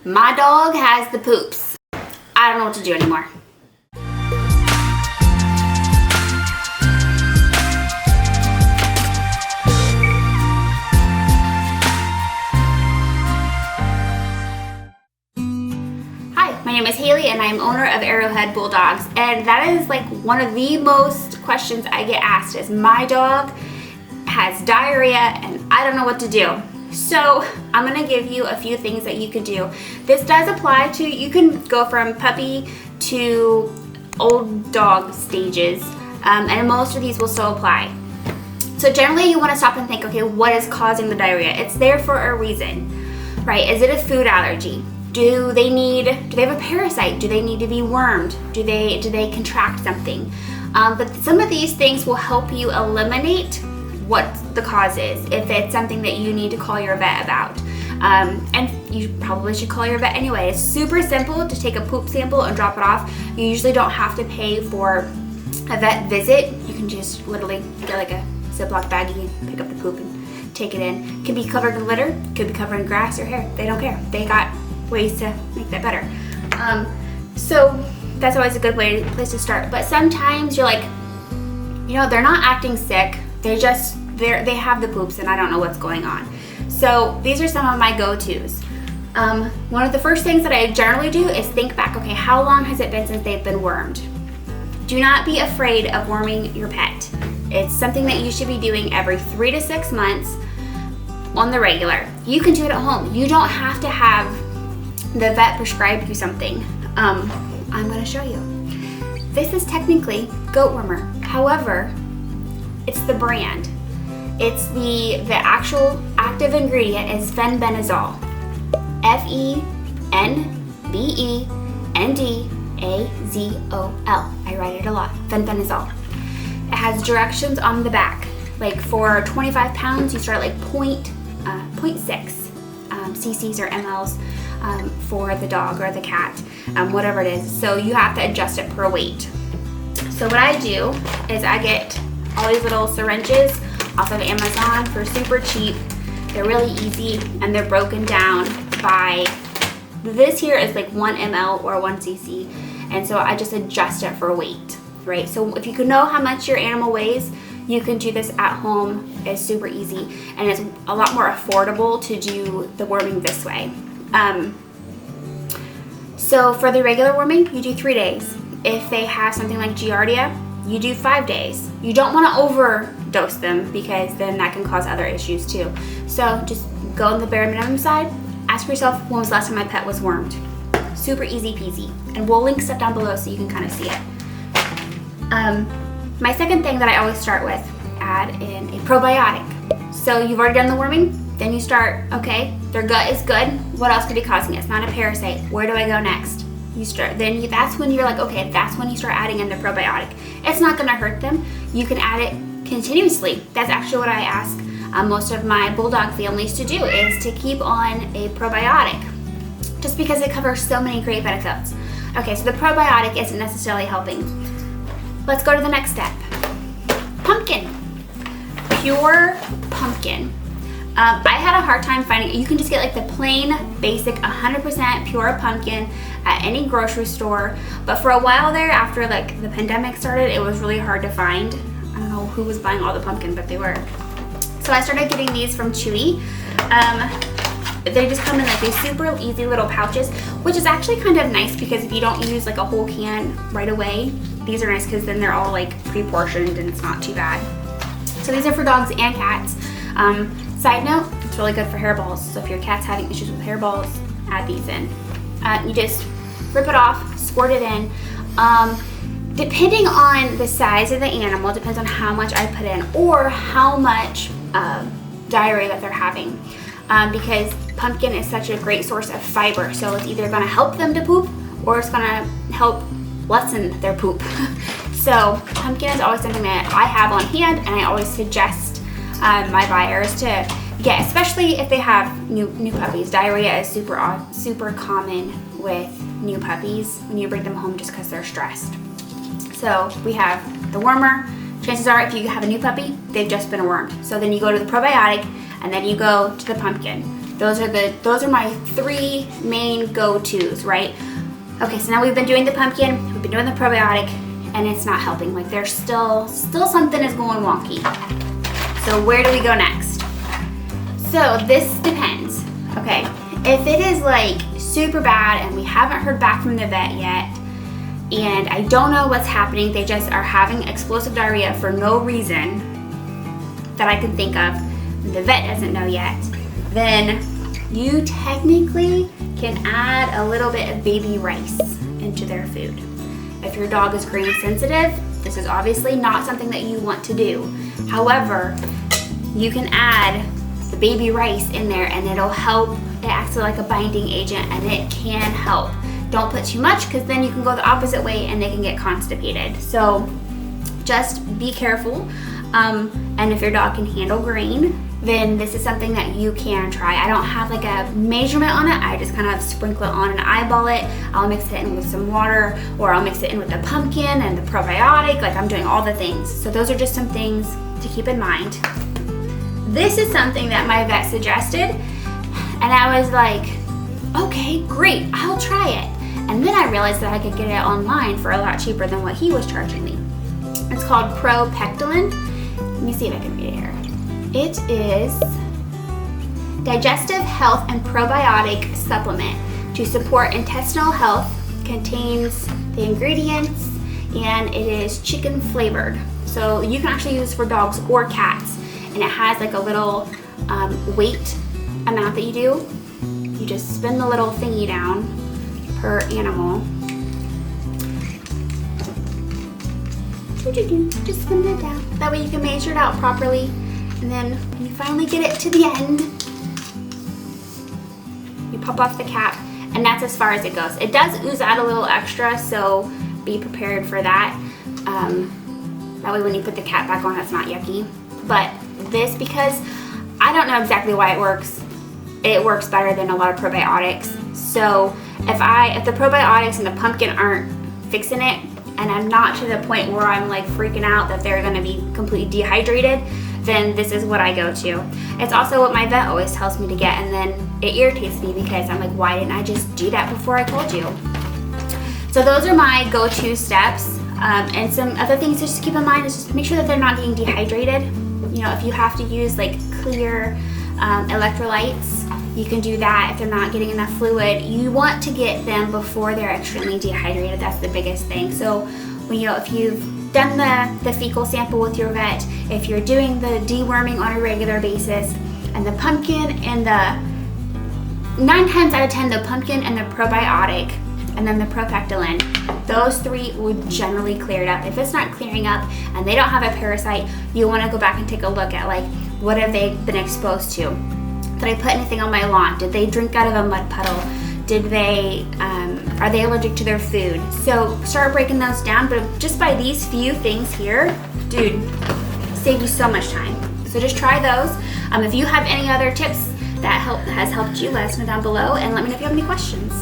My dog has the poops. I don't know what to do anymore. My name is Haley and I'm owner of Arrowhead Bulldogs, and that is like one of the most questions I get asked is my dog has diarrhea and I don't know what to do. So I'm going to give you a few things that you could do. This does apply to, you can go from puppy to old dog stages, and most of these will still apply. So generally you want to stop and think, okay, what is causing the diarrhea? It's there for a reason, right? Is it a food allergy? Do they have a parasite? Do they need to be wormed? Do they contract something? But some of these things will help you eliminate what the cause is, if it's something that you need to call your vet about. And you probably should call your vet anyway. It's super simple to take a poop sample and drop it off. You usually don't have to pay for a vet visit. You can just literally get like a Ziploc baggie, pick up the poop and take it in. It can be covered in litter, could be covered in grass or hair. They don't care. They got ways to make that better. So that's always a good place to start. But sometimes you're like, you know, they're not acting sick. They have the poops and I don't know what's going on. So these are some of my go-tos. One of the first things that I generally do is think back, okay, how long has it been since they've been wormed? Do not be afraid of worming your pet. It's something that you should be doing every 3 to 6 months on the regular. You can do it at home. You don't have to have the vet prescribed you something. I'm going to show you. This is technically goat wormer. However, it's the brand. It's the actual active ingredient is fenbendazole. Fenbendazole. I write it a lot. Fenbendazole. It has directions on the back. Like for 25 pounds, you start at like 0.6 cc's or mLs. For the dog or the cat, whatever it is. So you have to adjust it per weight. So what I do is I get all these little syringes off of Amazon for super cheap. They're really easy and they're broken down by, this here is like 1 ml or 1 cc. And so I just adjust it for weight, right? So if you can know how much your animal weighs, you can do this at home. It's super easy and it's a lot more affordable to do the worming this way. So for the regular worming, you do 3 days. If they have something like Giardia, you do 5 days. You don't want to overdose them because then that can cause other issues too. So just go on the bare minimum side. Ask yourself, when was the last time my pet was wormed? Super easy peasy. And we'll link stuff down below so you can kind of see it. My second thing that I always start with, add in a probiotic. So you've already done the worming, then you start, okay, their gut is good. What else could be causing it? It's not a parasite. Where do I go next? That's when you're like, okay, that's when you start adding in the probiotic. It's not gonna hurt them. You can add it continuously. That's actually what I ask most of my bulldog families to do, is to keep on a probiotic, just because it covers so many great benefits. Okay, so the probiotic isn't necessarily helping. Let's go to the next step. Pumpkin. Pure pumpkin. I had a hard time finding, you can just get like the plain basic 100% pure pumpkin at any grocery store, but for a while there, after like the pandemic started, it was really hard to find. I don't know who was buying all the pumpkin, but they were. So I started getting these from Chewy. They just come in like these super easy little pouches, which is actually kind of nice because if you don't use like a whole can right away, these are nice because then they're all like pre-portioned and it's not too bad. So these are for dogs and cats. Side note, it's really good for hairballs. So if your cat's having issues with hairballs, add these in. You just rip it off, squirt it in. Depending on the size of the animal, depends on how much I put in or how much diarrhea that they're having. Because pumpkin is such a great source of fiber. So it's either gonna help them to poop or it's gonna help lessen their poop. So pumpkin is always something that I have on hand and I always suggest my buyers to get, especially if they have new puppies. Diarrhea is super common with new puppies when you bring them home just because they're stressed. So we have the wormer. Chances are if you have a new puppy, they've just been wormed. So then you go to the probiotic and then you go to the pumpkin. Those are my 3 main go-tos, right? Okay, so now we've been doing the pumpkin, we've been doing the probiotic, and it's not helping. Like there's still something is going wonky. So where do we go next? So this depends, okay? If it is like super bad and we haven't heard back from the vet yet, and I don't know what's happening, they just are having explosive diarrhea for no reason that I can think of, the vet doesn't know yet, then you technically can add a little bit of baby rice into their food. If your dog is grain sensitive, this is obviously not something that you want to do. However, you can add the baby rice in there and it'll help. It acts like a binding agent and it can help. Don't put too much because then you can go the opposite way and they can get constipated. So just be careful. And if your dog can handle grain, then this is something that you can try. I don't have like a measurement on it. I just kind of sprinkle it on and eyeball it. I'll mix it in with some water, or I'll mix it in with the pumpkin and the probiotic. Like I'm doing all the things. So those are just some things to keep in mind. This is something that my vet suggested, and I was like, okay, great, I'll try it. And then I realized that I could get it online for a lot cheaper than what he was charging me. It's called Probiotic. Let me see if I can read it here. It is digestive health and probiotic supplement to support intestinal health, contains the ingredients, and it is chicken flavored. So you can actually use this for dogs or cats, and it has like a little weight amount that you do. You just spin the little thingy down per animal. Just spin it down. That way you can measure it out properly. And then when you finally get it to the end, you pop off the cap, and that's as far as it goes. It does ooze out a little extra, so be prepared for that. That way when you put the cap back on, it's not yucky. But this, because I don't know exactly why it works better than a lot of probiotics. So if the probiotics and the pumpkin aren't fixing it, and I'm not to the point where I'm like freaking out that they're gonna be completely dehydrated, then this is what I go to. It's also what my vet always tells me to get, and then it irritates me because I'm like, why didn't I just do that before I told you? So those are my go-to steps. And some other things to just keep in mind is just make sure that they're not getting dehydrated. You know, if you have to use like clear electrolytes, you can do that. If they're not getting enough fluid, you want to get them before they're extremely dehydrated. That's the biggest thing. So if you've done the fecal sample with your vet, if you're doing the deworming on a regular basis, and the pumpkin and the 9 times out of 10, the pumpkin and the probiotic, and then the Probiotic, those 3 would generally clear it up. If it's not clearing up and they don't have a parasite, you want to go back and take a look at like, what have they been exposed to? Did I put anything on my lawn? Did they drink out of a mud puddle? Are they allergic to their food? So start breaking those down, but just by these few things here, dude, save you so much time. So just try those. If you have any other tips that has helped you, let us know down below, and let me know if you have any questions.